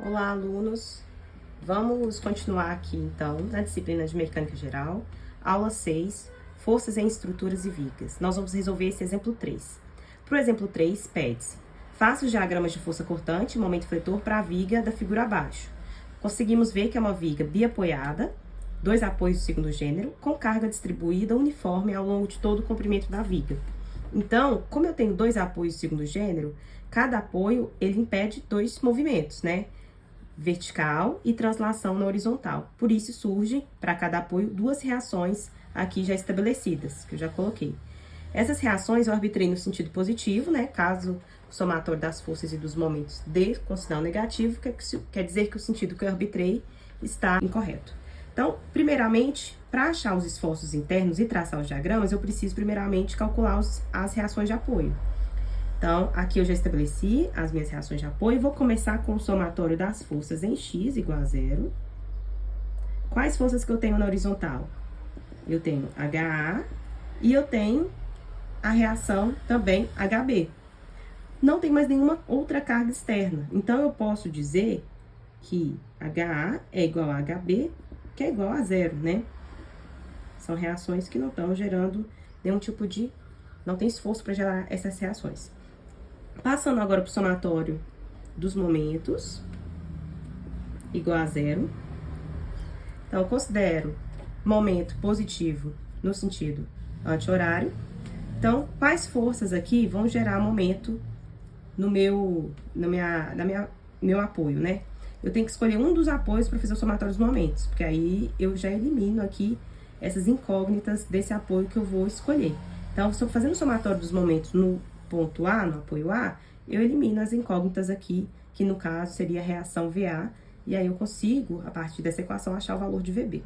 Olá, alunos! Vamos continuar aqui, então, na disciplina de Mecânica Geral, aula 6, Forças em Estruturas e Vigas. Nós vamos resolver esse exemplo 3. Para o exemplo 3, pede-se: faça os diagramas de força cortante e momento fletor para a viga da figura abaixo. Conseguimos ver que é uma viga biapoiada, dois apoios do segundo gênero, com carga distribuída uniforme ao longo de todo o comprimento da viga. Então, como eu tenho dois apoios do segundo gênero, cada apoio, ele impede dois movimentos, né? Vertical e translação na horizontal. Por isso, surgem, para cada apoio, duas reações aqui já estabelecidas, que eu já coloquei. Essas reações eu arbitrei no sentido positivo, né? Caso o somatório das forças e dos momentos dê com sinal negativo, quer dizer que o sentido que eu arbitrei está incorreto. Então, primeiramente, para achar os esforços internos e traçar os diagramas, eu preciso primeiramente calcular as reações de apoio. Então, aqui eu já estabeleci as minhas reações de apoio. Vou começar com o somatório das forças em x igual a zero. Quais forças que eu tenho na horizontal? Eu tenho HA e eu tenho a reação também HB. Não tem mais nenhuma outra carga externa. Então, eu posso dizer que HA é igual a HB, que é igual a zero, né? São reações que não estão gerando nenhum tipo de... não tem esforço para gerar essas reações. Passando agora para o somatório dos momentos, igual a zero. Então, eu considero momento positivo no sentido anti-horário. Então, quais forças aqui vão gerar momento no meu apoio, né? Eu tenho que escolher um dos apoios para fazer o somatório dos momentos, porque aí eu já elimino aqui essas incógnitas desse apoio que eu vou escolher. Então, se eu fazendo o somatório dos momentos no ponto A, no apoio A, eu elimino as incógnitas aqui, que no caso seria a reação VA, e aí eu consigo, a partir dessa equação, achar o valor de VB.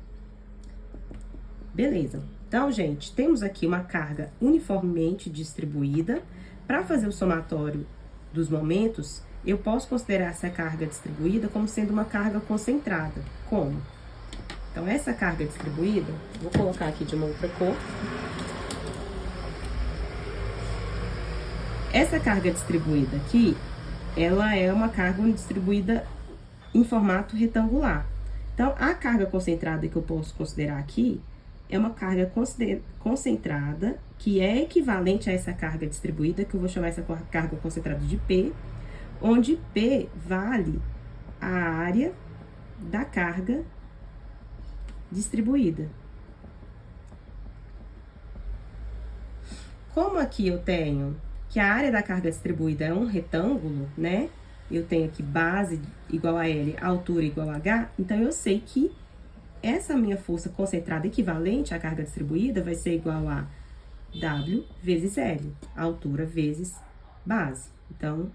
Beleza. Então, gente, temos aqui uma carga uniformemente distribuída. Para fazer o somatório dos momentos, eu posso considerar essa carga distribuída como sendo uma carga concentrada. Como? Então, essa carga distribuída, vou colocar aqui de uma outra cor. Essa carga distribuída aqui, ela é uma carga distribuída em formato retangular. Então, a carga concentrada que eu posso considerar aqui é uma carga concentrada que é equivalente a essa carga distribuída, que eu vou chamar essa carga concentrada de P, onde P vale a área da carga distribuída. Como aqui eu tenho que a área da carga distribuída é um retângulo, né? Eu tenho aqui base igual a L, altura igual a H, então eu sei que essa minha força concentrada equivalente à carga distribuída vai ser igual a W vezes L, altura vezes base. Então,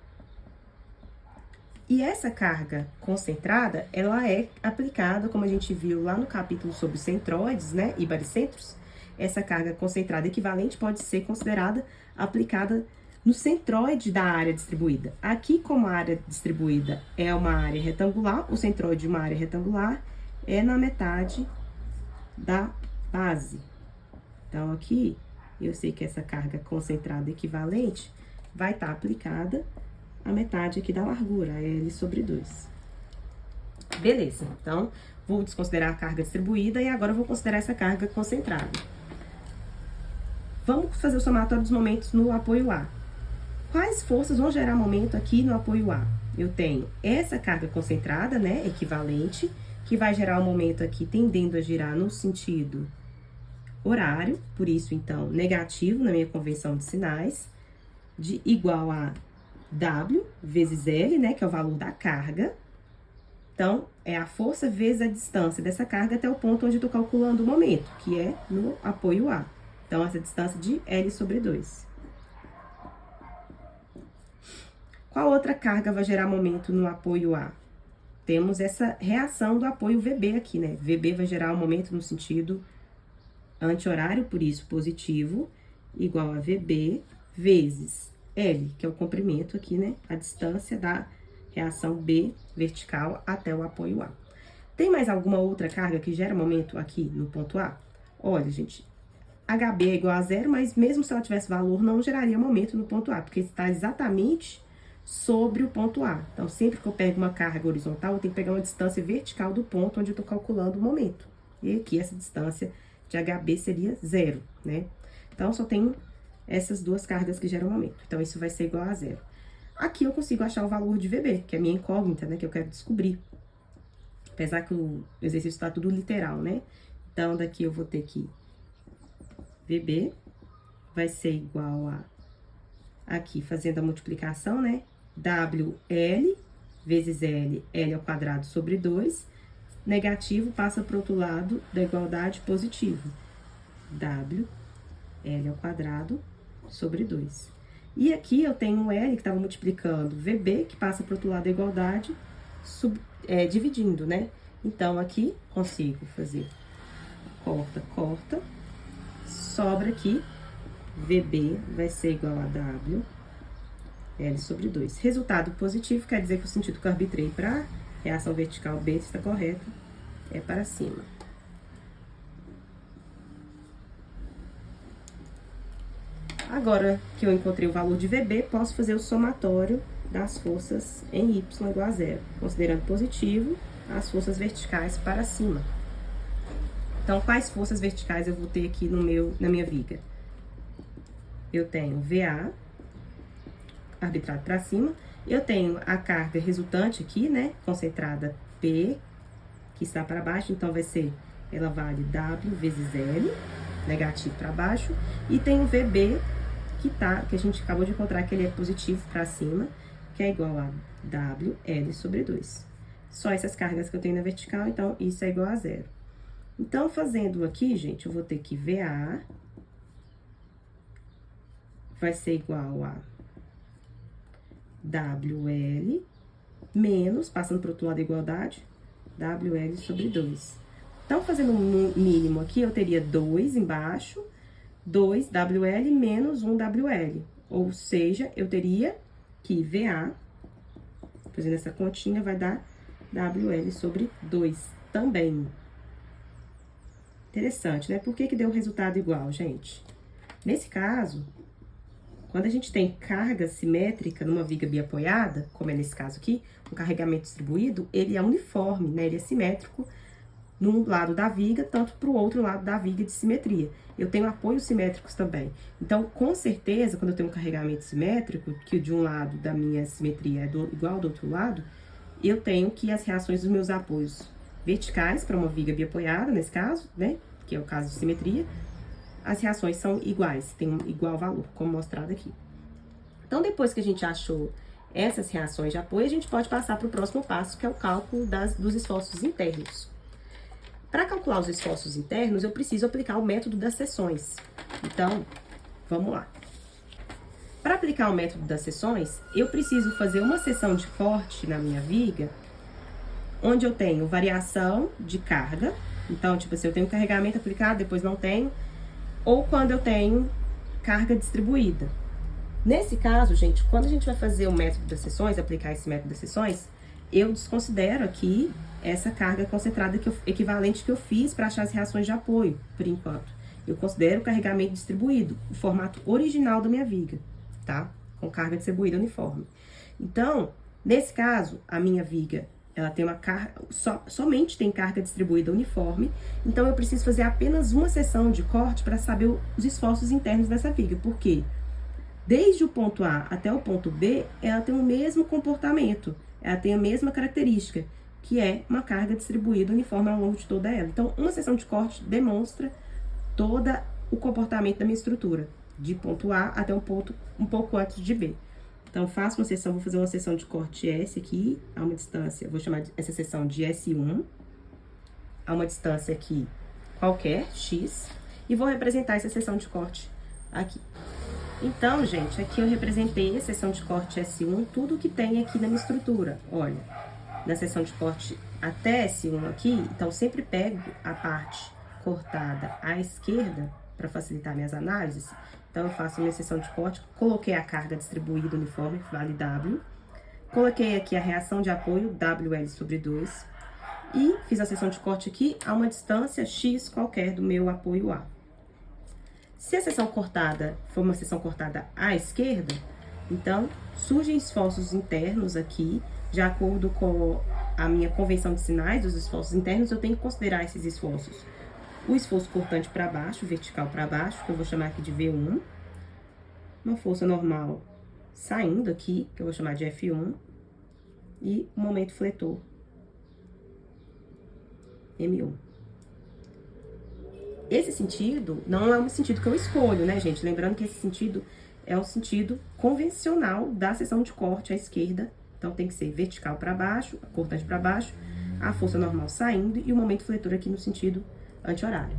e essa carga concentrada, ela é aplicada, como a gente viu lá no capítulo sobre centroides, né, e baricentros. Essa carga concentrada equivalente pode ser considerada aplicada no centroide da área distribuída. Aqui, como a área distribuída é uma área retangular, o centroide de uma área retangular é na metade da base. Então, aqui, eu sei que essa carga concentrada equivalente vai estar aplicada a metade aqui da largura, L sobre 2. Beleza, então, vou desconsiderar a carga distribuída e agora eu vou considerar essa carga concentrada. Vamos fazer o somatório dos momentos no apoio A. Quais forças vão gerar momento aqui no apoio A? Eu tenho essa carga concentrada, né, equivalente, que vai gerar o momento aqui tendendo a girar no sentido horário, por isso, então, negativo na minha convenção de sinais, de igual a W vezes L, né, que é o valor da carga. Então, é a força vezes a distância dessa carga até o ponto onde eu estou calculando o momento, que é no apoio A. Então, essa distância de L sobre 2. Qual outra carga vai gerar momento no apoio A? Temos essa reação do apoio VB aqui, né? VB vai gerar um momento no sentido anti-horário, por isso positivo, igual a VB vezes L, que é o comprimento aqui, né? A distância da reação B vertical até o apoio A. Tem mais alguma outra carga que gera momento aqui no ponto A? Olha, gente, HB é igual a zero, mas mesmo se ela tivesse valor, não geraria momento no ponto A, porque está exatamente sobre o ponto A. Então, sempre que eu pego uma carga horizontal, eu tenho que pegar uma distância vertical do ponto onde eu tô calculando o momento. E aqui, essa distância de HB seria 0, né? Então, só tenho essas duas cargas que geram momento. Então, isso vai ser igual a 0. Aqui eu consigo achar o valor de VB, que é a minha incógnita, né? Que eu quero descobrir. Apesar que o exercício está tudo literal, né? Então, daqui eu vou ter que VB vai ser igual a... Aqui, fazendo a multiplicação, né? WL vezes L, L ao quadrado sobre 2. Negativo passa para o outro lado da igualdade positivo. W, L ao quadrado sobre 2. E aqui eu tenho o L que estava multiplicando VB, que passa para o outro lado da igualdade, dividindo, né? Então, aqui consigo fazer corta, corta. Sobra aqui, VB vai ser igual a W, L sobre 2. Resultado positivo quer dizer que o sentido que eu arbitrei para reação vertical B está correto, é para cima. Agora que eu encontrei o valor de VB, posso fazer o somatório das forças em Y igual a 0, considerando positivo as forças verticais para cima. Então, quais forças verticais eu vou ter aqui na minha viga? Eu tenho VA, arbitrado para cima. Eu tenho a carga resultante aqui, né? Concentrada P, que está para baixo. Então, vai ser, ela vale W vezes L, negativo para baixo. E tem o VB, que a gente acabou de encontrar que ele é positivo para cima, que é igual a WL sobre 2. Só essas cargas que eu tenho na vertical, então, isso é igual a 0. Então, fazendo aqui, gente, eu vou ter que VA vai ser igual a WL menos, passando para o outro lado da igualdade, WL sobre 2. Então, fazendo um mínimo aqui, eu teria 2 embaixo, 2 WL menos 1 WL. Ou seja, eu teria que VA, fazendo essa continha, vai dar WL sobre 2 também. Interessante, né? Por que deu resultado igual, gente? Nesse caso, quando a gente tem carga simétrica numa viga biapoiada, como é nesse caso aqui, um carregamento distribuído, ele é uniforme, né? Ele é simétrico num lado da viga, tanto para o outro lado da viga de simetria. Eu tenho apoios simétricos também. Então, com certeza, quando eu tenho um carregamento simétrico, que de um lado da minha simetria é igual do outro lado, eu tenho que as reações dos meus apoios verticais para uma viga biapoiada, nesse caso, né? Que é o caso de simetria, as reações são iguais, tem um igual valor, como mostrado aqui. Então, depois que a gente achou essas reações de apoio, a gente pode passar para o próximo passo, que é o cálculo dos esforços internos. Para calcular os esforços internos, eu preciso aplicar o método das seções. Então, vamos lá. Para aplicar o método das seções, eu preciso fazer uma seção de corte na minha viga, onde eu tenho variação de carga. Então, tipo assim, eu tenho carregamento aplicado, depois não tenho. Ou quando eu tenho carga distribuída. Nesse caso, gente, quando a gente vai fazer o método das seções, aplicar esse método das seções, eu desconsidero aqui essa carga concentrada equivalente que eu fiz para achar as reações de apoio, por enquanto. Eu considero o carregamento distribuído, o formato original da minha viga, tá? Com carga distribuída uniforme. Então, nesse caso, a minha viga, ela tem uma carga, somente tem carga distribuída uniforme, então eu preciso fazer apenas uma seção de corte para saber os esforços internos dessa viga. Por quê? Desde o ponto A até o ponto B, ela tem o mesmo comportamento, ela tem a mesma característica, que é uma carga distribuída uniforme ao longo de toda ela. Então, uma seção de corte demonstra todo o comportamento da minha estrutura, de ponto A até um ponto um pouco antes de B. Então, faço uma seção, vou fazer uma seção de corte S aqui, a uma distância, vou chamar essa seção de S1, a uma distância aqui qualquer, X, e vou representar essa seção de corte aqui. Então, gente, aqui eu representei a seção de corte S1, tudo que tem aqui na minha estrutura. Olha, na seção de corte até S1 aqui, então sempre pego a parte cortada à esquerda, para facilitar minhas análises. Então, eu faço minha seção de corte, coloquei a carga distribuída uniforme, que vale W, coloquei aqui a reação de apoio, WL sobre 2, e fiz a seção de corte aqui a uma distância X qualquer do meu apoio A. Se a seção cortada for uma seção cortada à esquerda, Então, surgem esforços internos aqui, de acordo com a minha convenção de sinais dos esforços internos, eu tenho que considerar esses esforços. O esforço cortante para baixo, vertical para baixo, que eu vou chamar aqui de V1. Uma força normal saindo aqui, que eu vou chamar de F1. E o momento fletor, M1. Esse sentido não é um sentido que eu escolho, né, gente? Lembrando que esse sentido é o sentido convencional da seção de corte à esquerda. Então, tem que ser vertical para baixo, cortante para baixo, a força normal saindo e o momento fletor aqui no sentido anti-horário.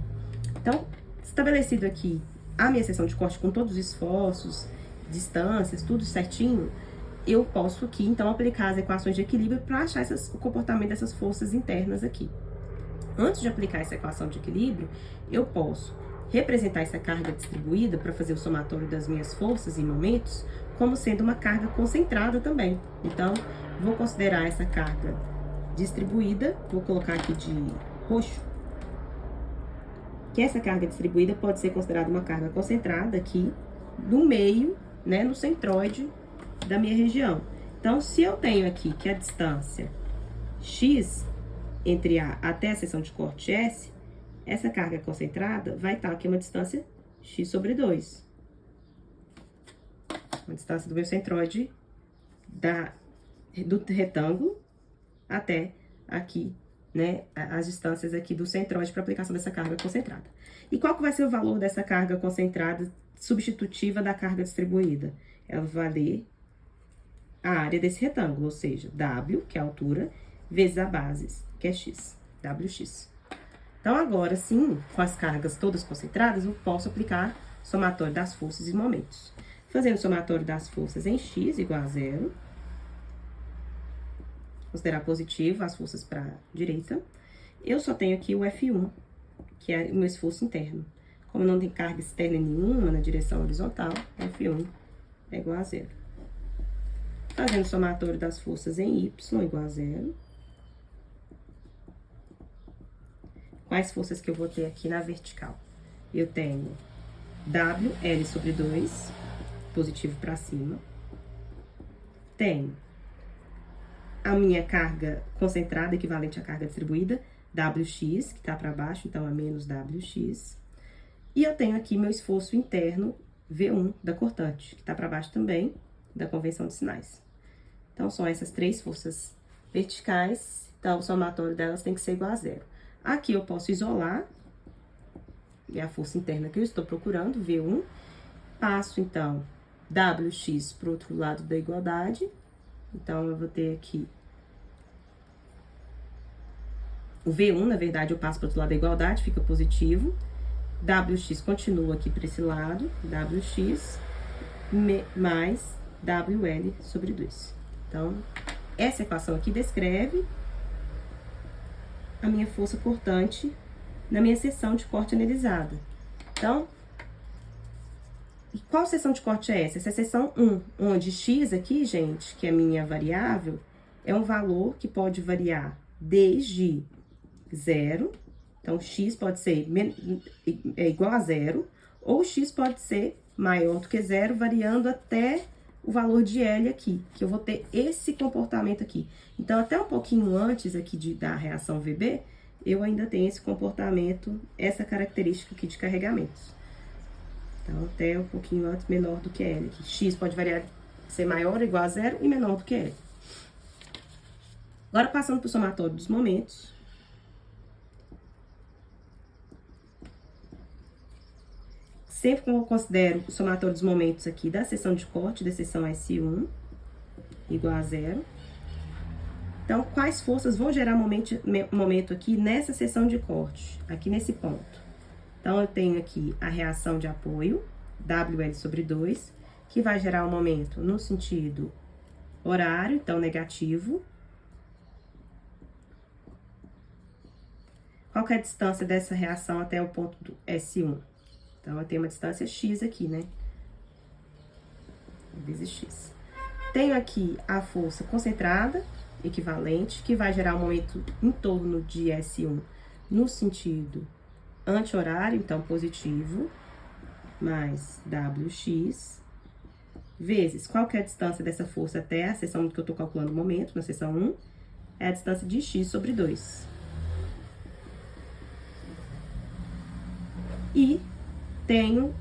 Então, estabelecido aqui a minha seção de corte com todos os esforços, distâncias, tudo certinho, eu posso aqui, então, aplicar as equações de equilíbrio para achar o comportamento dessas forças internas aqui. Antes de aplicar essa equação de equilíbrio, eu posso representar essa carga distribuída para fazer o somatório das minhas forças e momentos como sendo uma carga concentrada também. Então, vou considerar essa carga distribuída, vou colocar aqui de roxo, que essa carga distribuída pode ser considerada uma carga concentrada aqui no meio, né, no centroide da minha região. Então, se eu tenho aqui que a distância x entre A até a seção de corte S, essa carga concentrada vai estar aqui uma distância x sobre 2. Uma distância do meu centroide do retângulo até aqui, né, as distâncias aqui do centroide para aplicação dessa carga concentrada. E qual que vai ser o valor dessa carga concentrada substitutiva da carga distribuída? Ela vai valer a área desse retângulo, ou seja, W, que é a altura, vezes a base, que é x, WX. Então, agora sim, com as cargas todas concentradas, eu posso aplicar somatório das forças e momentos. Fazendo somatório das forças em x igual a 0, considerar positivo as forças para a direita, eu só tenho aqui o F1, que é o meu esforço interno. Como não tem carga externa nenhuma na direção horizontal, F1 é igual a 0. Fazendo somatório das forças em y igual a 0. Quais forças que eu vou ter aqui na vertical? Eu tenho WL sobre 2, positivo para cima. Tenho a minha carga concentrada, equivalente à carga distribuída, WX, que está para baixo, então é menos WX. E eu tenho aqui meu esforço interno, V1, da cortante, que está para baixo também, da convenção de sinais. Então, são essas três forças verticais, então o somatório delas tem que ser igual a 0. Aqui eu posso isolar, é a força interna que eu estou procurando, V1. Passo, então, WX para o outro lado da igualdade. Então, eu vou ter aqui o V1, na verdade, eu passo para o outro lado da igualdade, fica positivo. WX continua aqui para esse lado, WX mais WL sobre 2. Então, essa equação aqui descreve a minha força cortante na minha seção de corte analisada. Então, e qual seção de corte é essa? Essa é a seção 1, onde x aqui, gente, que é a minha variável, é um valor que pode variar desde 0, então x pode ser igual a 0, ou x pode ser maior do que 0, variando até o valor de L aqui, que eu vou ter esse comportamento aqui. Então, até um pouquinho antes aqui da reação VB, eu ainda tenho esse comportamento, essa característica aqui de carregamentos. Então, até um pouquinho antes, menor do que L aqui. X pode variar, ser maior ou igual a 0 e menor do que L. Agora, passando para o somatório dos momentos. Sempre que eu considero o somatório dos momentos aqui da seção de corte, da seção S1, igual a 0. Então, quais forças vão gerar momento aqui nessa seção de corte, aqui nesse ponto? Então, eu tenho aqui a reação de apoio, WL sobre 2, que vai gerar um momento no sentido horário, então negativo. Qual que é a distância dessa reação até o ponto do S1? Então, eu tenho uma distância x aqui, né? Vezes x. Tenho aqui a força concentrada, equivalente, que vai gerar um momento em torno de S1 no sentido anti-horário, então positivo, mais WX, vezes qual que é a distância dessa força até a seção que eu tô calculando o momento, na seção 1, é a distância de x sobre 2. E tenho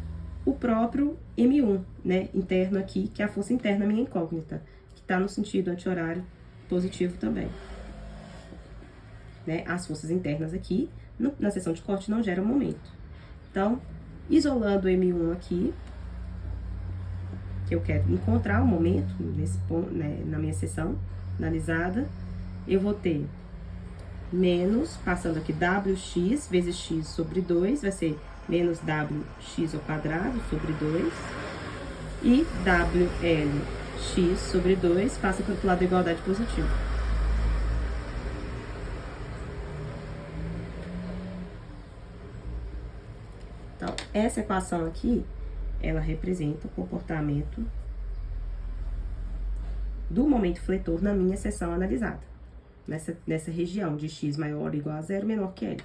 o próprio M1, né, interno aqui, que é a força interna minha incógnita, que tá no sentido anti-horário positivo também. Né, as forças internas aqui, na seção de corte, não geram momento. Então, isolando o M1 aqui, que eu quero encontrar o momento nesse ponto, né, na minha seção analisada, eu vou ter menos, passando aqui wx vezes x sobre 2, vai ser menos wx ao quadrado sobre 2, e wlx sobre 2 passa para o lado da igualdade positiva. Então, essa equação aqui, ela representa o comportamento do momento fletor na minha seção analisada, nessa região de x maior ou igual a zero, menor que L.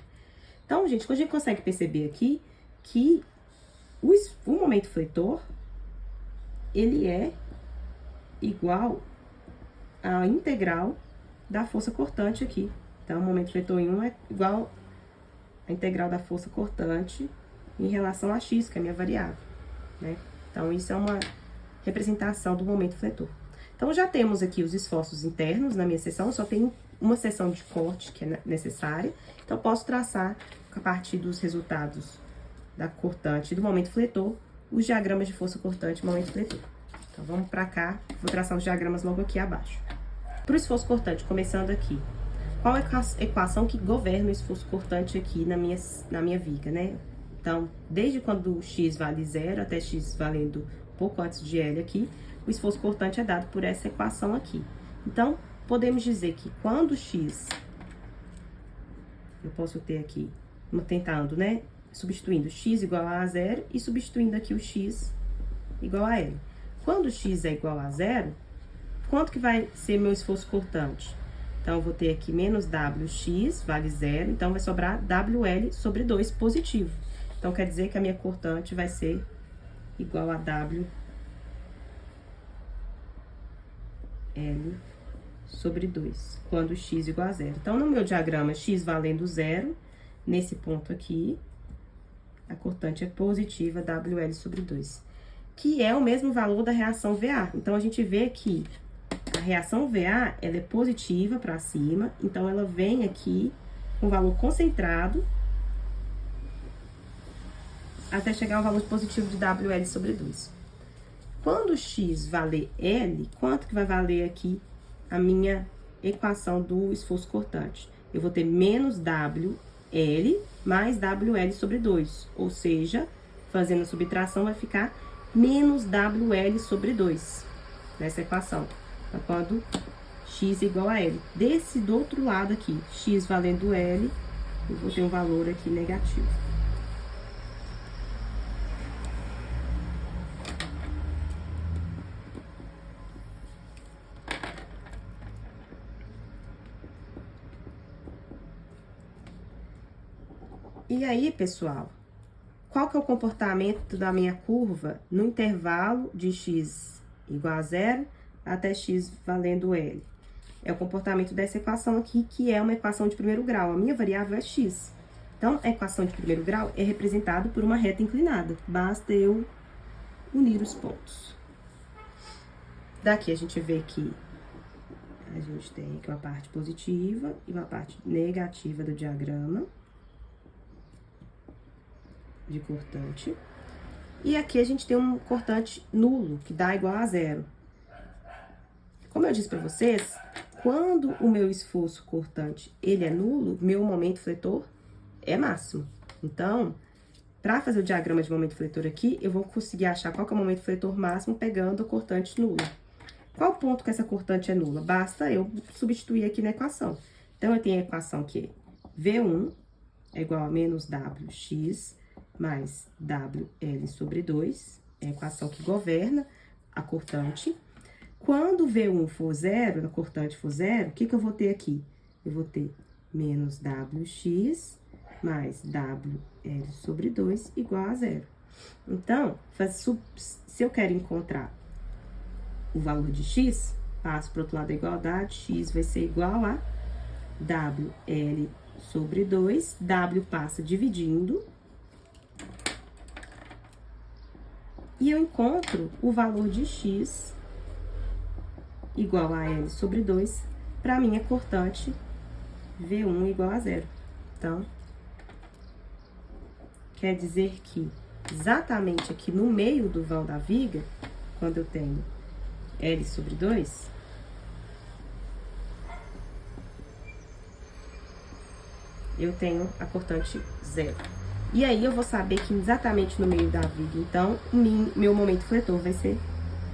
Então, gente, a gente consegue perceber aqui que o momento fletor, ele é igual à integral da força cortante aqui. Então, o momento fletor em 1 é igual à integral da força cortante em relação a x, que é a minha variável, né? Então, isso é uma representação do momento fletor. Então, já temos aqui os esforços internos na minha seção, só tem uma seção de corte que é necessária. Então, posso traçar, a partir dos resultados da cortante e do momento fletor, os diagramas de força cortante e momento fletor. Então, vamos para cá, vou traçar os diagramas logo aqui abaixo. Para o esforço cortante, começando aqui, qual é a equação que governa o esforço cortante aqui na minha viga, né? Então, desde quando x vale 0 até x valendo um pouco antes de L aqui, o esforço cortante é dado por essa equação aqui. Então, podemos dizer que quando x, eu posso ter aqui, tentando, né, substituindo x igual a 0 e substituindo aqui o x igual a L. Quando x é igual a 0, quanto que vai ser meu esforço cortante? Então, eu vou ter aqui menos wx, vale 0, então vai sobrar wl sobre 2 positivo. Então, quer dizer que a minha cortante vai ser igual a wl sobre 2, quando x igual a 0. Então, no meu diagrama, x valendo 0, nesse ponto aqui, a cortante é positiva, wl sobre 2, que é o mesmo valor da reação VA. Então, a gente vê que a reação VA, ela é positiva para cima, então ela vem aqui com valor concentrado, até chegar ao valor positivo de wl sobre 2. Quando x valer L, quanto que vai valer aqui a minha equação do esforço cortante? Eu vou ter menos WL mais WL sobre 2, ou seja, fazendo a subtração vai ficar menos WL sobre 2, nessa equação. Então, quando x igual a L. Desse do outro lado aqui, x valendo L, eu vou ter um valor aqui negativo. E aí, pessoal, qual que é o comportamento da minha curva no intervalo de x igual a 0 até x valendo L? É o comportamento dessa equação aqui, que é uma equação de primeiro grau. A minha variável é x. Então, a equação de primeiro grau é representada por uma reta inclinada. Basta eu unir os pontos. Daqui a gente vê que a gente tem aqui uma parte positiva e uma parte negativa do diagrama de cortante. E aqui a gente tem um cortante nulo, que dá igual a 0. Como eu disse para vocês, quando o meu esforço cortante ele é nulo, meu momento fletor é máximo. Então, para fazer o diagrama de momento fletor aqui, eu vou conseguir achar qual que é o momento fletor máximo pegando o cortante nulo. Qual ponto que essa cortante é nula? Basta eu substituir aqui na equação. Então, eu tenho a equação que V1 é igual a menos WX mais WL sobre 2, é a equação que governa a cortante. Quando V1 for 0, a cortante for 0, o que que eu vou ter aqui? Eu vou ter menos WX mais WL sobre 2 igual a 0. Então, se eu quero encontrar o valor de x, passo para o outro lado da igualdade, x vai ser igual a WL sobre 2, W passa dividindo, e eu encontro o valor de x igual a L sobre 2 para a minha cortante V1 igual a 0. Então, quer dizer que exatamente aqui no meio do vão da viga, quando eu tenho L sobre 2, eu tenho a cortante 0. E aí, eu vou saber que exatamente no meio da viga, então, meu momento fletor vai ser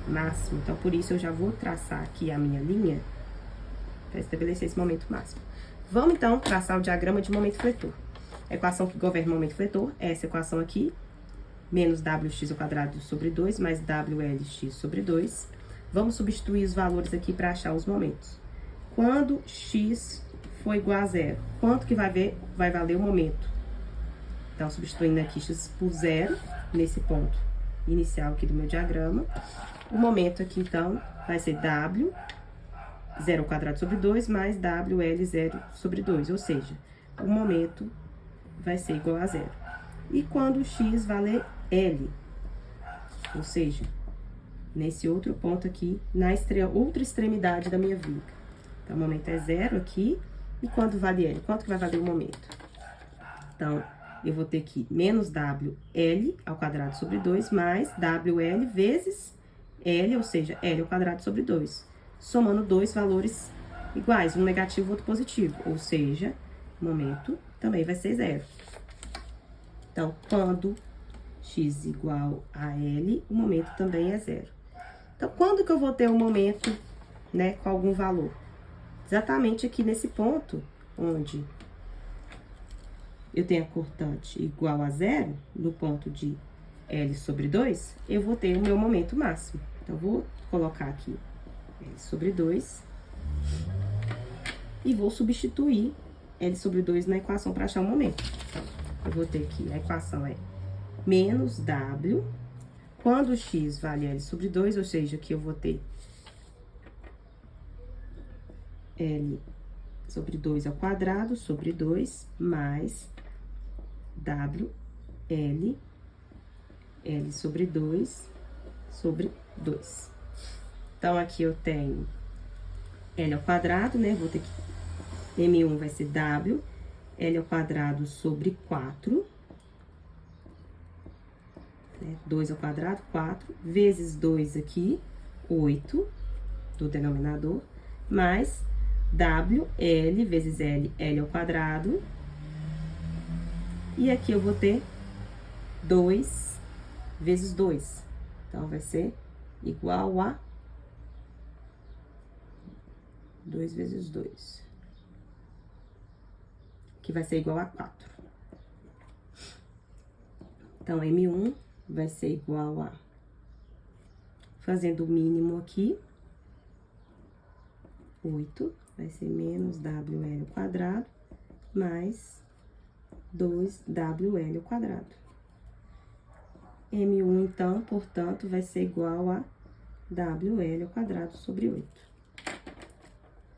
máximo. Então, por isso, eu já vou traçar aqui a minha linha para estabelecer esse momento máximo. Vamos, então, traçar o diagrama de momento fletor. A equação que governa o momento fletor é essa equação aqui, menos WX ao quadrado sobre 2, mais WLX sobre 2. Vamos substituir os valores aqui para achar os momentos. Quando x for igual a 0, quanto que vai valer o momento? Então, substituindo aqui x por 0, nesse ponto inicial aqui do meu diagrama. O momento aqui, então, vai ser W, 0 ao quadrado sobre 2, mais WL 0 sobre 2, ou seja, o momento vai ser igual a 0. E quando x valer L, ou seja, nesse outro ponto aqui, na outra extremidade da minha viga. Então, o momento é 0 aqui, e quando vale L? Quanto que vai valer o momento? Então, eu vou ter aqui menos WL ao quadrado sobre 2, mais WL vezes L, ou seja, L ao quadrado sobre 2. Somando dois valores iguais, um negativo e outro positivo, ou seja, o momento também vai ser 0. Então, quando x igual a L, o momento também é 0. Então, quando que eu vou ter um momento, né, com algum valor? Exatamente aqui nesse ponto, onde eu tenho a cortante igual a 0, no ponto de L sobre 2, eu vou ter o meu momento máximo. Então, vou colocar aqui L sobre 2 e vou substituir L sobre 2 na equação para achar o momento. Então, eu vou ter aqui, a equação é menos W, quando x vale L sobre 2, ou seja, aqui eu vou ter L sobre 2 ao quadrado, sobre 2, mais W, L sobre 2, sobre 2. Então, aqui eu tenho L ao quadrado, né? Vou ter que... M1 vai ser W, L ao quadrado sobre 4. Né? 2 ao quadrado, 4, vezes 2 aqui, 8, do denominador, mais W, L, vezes L, L ao quadrado. E aqui eu vou ter 2 vezes 2. Então, vai ser igual a 2 vezes 2. Que vai ser igual a 4. Então, M1 vai ser igual a... Fazendo o mínimo aqui, 8, vai ser menos WL ao quadrado, mais 2WL ao quadrado. M1, então, portanto, vai ser igual a WL ao quadrado sobre 8.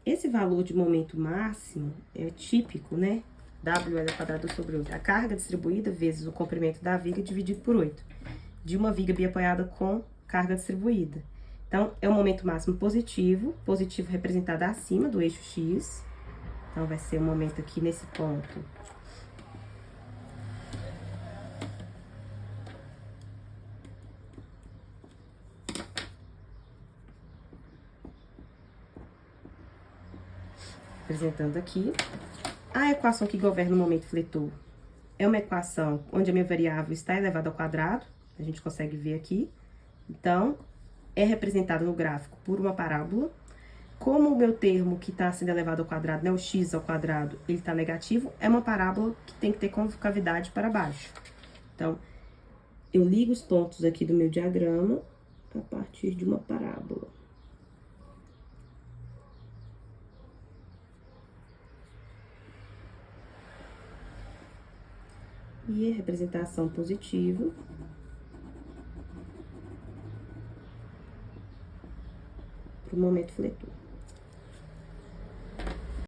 Esse valor de momento máximo é típico, né? WL ao quadrado sobre 8. A carga distribuída vezes o comprimento da viga dividido por 8. De uma viga biapoiada com carga distribuída. Então, é o momento máximo positivo. Positivo representado acima do eixo X. Então, vai ser o momento aqui nesse ponto. Representando aqui. A equação que governa o momento fletor é uma equação onde a minha variável está elevada ao quadrado. A gente consegue ver aqui. Então, é representada no gráfico por uma parábola. Como o meu termo que está sendo elevado ao quadrado, né, o x ao quadrado, ele está negativo, é uma parábola que tem que ter concavidade para baixo. Então, eu ligo os pontos aqui do meu diagrama a partir de uma parábola. E a representação positiva para o momento fletor.